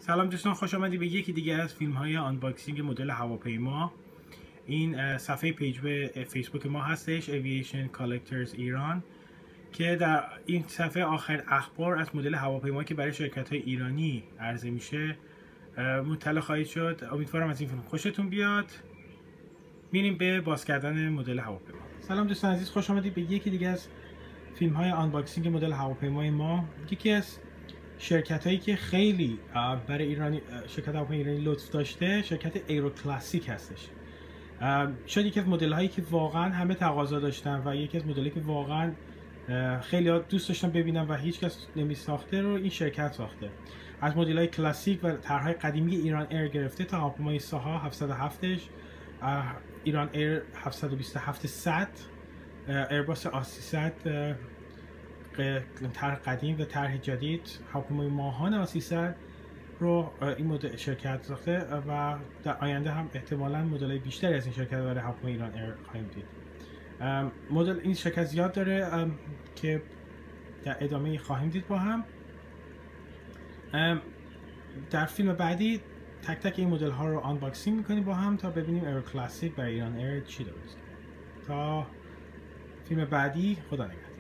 سلام دوستان، خوش آمدید به یکی دیگه از فیلم های آنباکسینگ مدل هواپیما. این صفحه پیج به فیسبوک ما هستش، Aviation Collectors ایران، که در این صفحه آخر اخبار از مدل هواپیما که برای شرکت های ایرانی عرضه میشه مطلع خواهید شد. امیدوارم از این فیلم خوشتون بیاد. میریم به باز کردن مدل هواپیما. سلام دوستان عزیز، خوش آمدید به یکی دیگه از فیلم های آنباکسینگ مدل هواپیمای ما. یکی از شرکت هایی که خیلی برای ایرانی شرکت هواپیمای ایرانی لطف داشته شرکت ایرو کلاسیک هستش. شاید یکی از مدل هایی که واقعا همه تقاضا داشتن و یکی از مدل هایی که واقعا خیلی ها دوست داشتن ببینن و هیچ کس نمی ساخته رو این شرکت ساخته. از مدل های کلاسیک و طرحهای قدیمی ایران ایر گرفته تا هواپیمای ساها 707ش، ایران ایر 727-100، ایرباس آ300 طرح قدیم و طرح جدید، هواپیمای ماهان آ300 رو این مدل شرکت ساخته و در آینده هم احتمالاً مدل‌های بیشتری از این شرکت برای هواپیمای ایران ایر خواهیم دید. مدل این شرکت زیاد داره که در ادامه خواهیم دید با هم. در فیلم بعدی تک تک این مدل ها رو آنباکسینگ میکنیم با هم تا ببینیم ایرو کلاسیک برای ایران ایر چی داره. تا فیلم بعدی، خدا نگهدار.